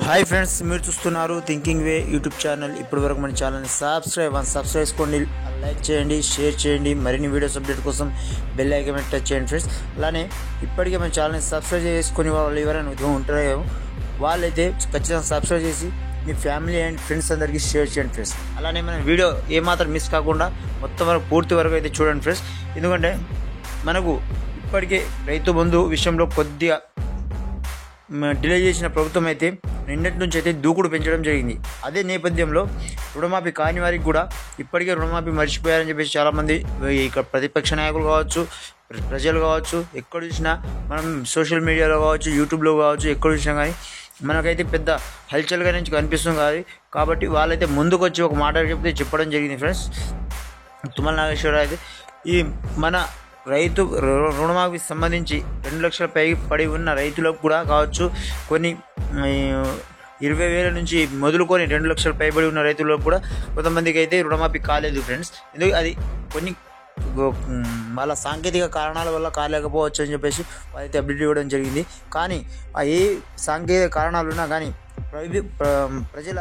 Hi friends, మీరు చూస్తున్నారు thinking వే YouTube channel. ఇప్పటి వరకు మన ఛానల్ని సబ్స్క్రైబ్ చేసుకోండి, లైక్ చేయండి, షేర్ చేయండి. మరిన్ని వీడియోస్ అప్డేట్ కోసం బెల్ ఐకాన్ టచ్ చేయండి ఫ్రెండ్స్. అలానే ఇప్పటికే మన ఛానల్ని సబ్స్క్రైబ్ చేసుకుని వాళ్ళు ఎవరైనా ఉంటారో వాళ్ళైతే ఖచ్చితంగా సబ్స్క్రైబ్ చేసి మీ ఫ్యామిలీ అండ్ ఫ్రెండ్స్ అందరికీ షేర్ చేయండి ఫ్రెండ్స్. అలానే మన వీడియో ఏమాత్రం మిస్ కాకుండా మొత్తం వరకు పూర్తి వరకు అయితే చూడండి ఫ్రెండ్స్. ఎందుకంటే మనకు ఇప్పటికే రైతు బంధు విషయంలో కొద్దిగా డిలే చేసిన ప్రభుత్వం అయితే నిన్నటి నుంచి అయితే దూకుడు పెంచడం జరిగింది. అదే నేపథ్యంలో రుణమాఫీ కాని వారికి కూడా ఇప్పటికే రుణమాఫీ మర్చిపోయారని చెప్పేసి చాలామంది ఇక్కడ ప్రతిపక్ష నాయకులు కావచ్చు, ప్రజలు కావచ్చు, ఎక్కడ చూసినా మనం సోషల్ మీడియాలో కావచ్చు, యూట్యూబ్లో కావచ్చు, ఎక్కడ చూసినా కానీ మనకైతే పెద్ద హల్చల్గా నుంచి కనిపిస్తుంది కాదు. కాబట్టి వాళ్ళైతే ముందుకు వచ్చి ఒక మాట చెప్పడం జరిగింది ఫ్రెండ్స్. తుమ్మల నాగేశ్వరరావు అయితే ఈ మన రైతు రుణమాఫీకి సంబంధించి 2 లక్షల పైకి పడి ఉన్న రైతులకు కూడా కావచ్చు, కొన్ని 20,000 నుంచి మొదలుకొని 2 లక్షల పైబడి ఉన్న రైతులకు కూడా కొంతమందికి అయితే రుణమాఫీ కాలేదు ఫ్రెండ్స్. ఎందుకు అది కొన్ని వాళ్ళ సాంకేతిక కారణాల వల్ల కాలేకపోవచ్చు అని చెప్పేసి వాళ్ళైతే అప్డేట్ ఇవ్వడం జరిగింది. కానీ ఏ సాంకేతిక కారణాలు ఉన్నా కానీ ప్రజల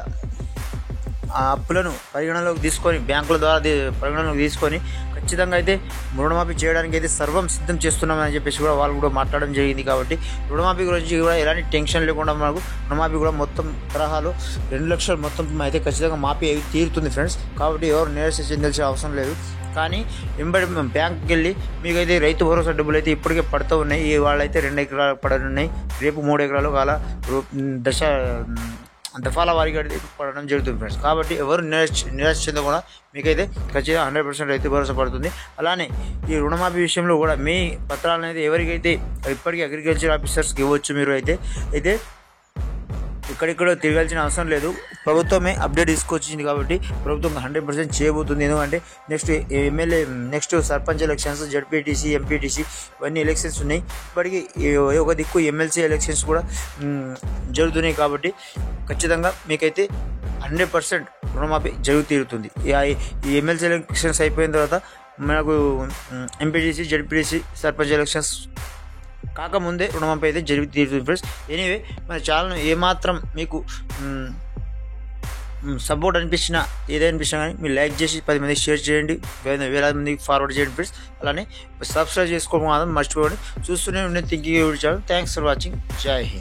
ఆ అప్పులను పరిగణలోకి తీసుకొని బ్యాంకుల ద్వారా పరిగణలోకి తీసుకొని ఖచ్చితంగా అయితే రుణమాఫీ చేయడానికి అయితే సర్వం సిద్ధం చేస్తున్నామని చెప్పేసి కూడా వాళ్ళు కూడా మాట్లాడడం జరిగింది. కాబట్టి రుణమాఫీ గురించి కూడా ఎలాంటి టెన్షన్ లేకుండా మనకు రుణమాఫీ కూడా మొత్తం తరహాలో 2 లక్షలు మొత్తం అయితే ఖచ్చితంగా మాఫీ అయి తీరుతుంది ఫ్రెండ్స్. కాబట్టి ఎవరు నిరాశ చెందాల్సిన అవసరం లేదు. కానీ వెంబడి బ్యాంకుకి వెళ్ళి మీకైతే రైతు భరోసా డబ్బులు అయితే ఇప్పటికే పడుతూ ఉన్నాయి. వాళ్ళైతే 2 ఎకరాలు పడనున్నాయి, రేపు 3 ఎకరాలు అలా దఫాల వారిగా పడడం జరుగుతుంది ఫ్రెండ్స్. కాబట్టి ఎవరు నిరాశ చెందకుండా మీకైతే ఖచ్చితంగా 100% రైతు భరోసా పడుతుంది. అలానే ఈ రుణమాఫీ విషయంలో కూడా మీ పత్రాలు అనేది ఎవరికైతే ఇప్పటికీ అగ్రికల్చర్ ఆఫీసర్స్కి ఇవ్వచ్చు. మీరు అయితే ఇక్కడిక్కడ తిరగాల్సిన అవసరం లేదు. ప్రభుత్వమే అప్డేట్ తీసుకొచ్చింది కాబట్టి ప్రభుత్వం 100% చేయబోతుంది. ఎందుకంటే next sarpanch elections, ZPTC, MPTC ఇవన్నీ ఎలక్షన్స్ ఉన్నాయి. ఇప్పటికీ ఒక దిక్కు ఎమ్మెల్సీ ఎలక్షన్స్ కూడా జరుగుతున్నాయి. కాబట్టి ఖచ్చితంగా మీకైతే 100% రుణమాఫీ తీరుతుంది. ఈ ఎమ్మెల్సీ ఎలక్షన్స్ అయిపోయిన తర్వాత మనకు ఎంపీటీసీ, జడ్పీటీసీ, సర్పంచ్ ఎలక్షన్స్ కాకముందే రుణమాఫీ అయితే తీరుతుంది ఫ్రెండ్స్. ఎనీవే, మన ఛానల్ ఏమాత్రం మీకు సపోర్ట్ అనిపించినా ఏదైనా అనిపించినా కానీ మీరు లైక్ చేసి 10 మందికి షేర్ చేయండి, వేలాది మందికి ఫార్వర్డ్ చేయండి ఫ్రెండ్స్. అలానే సబ్స్క్రైబ్ చేసుకోవడం మాత్రం మర్చిపోండి. చూస్తూనే ఉండే thinking channel. Thanks for watching. జై హింద్.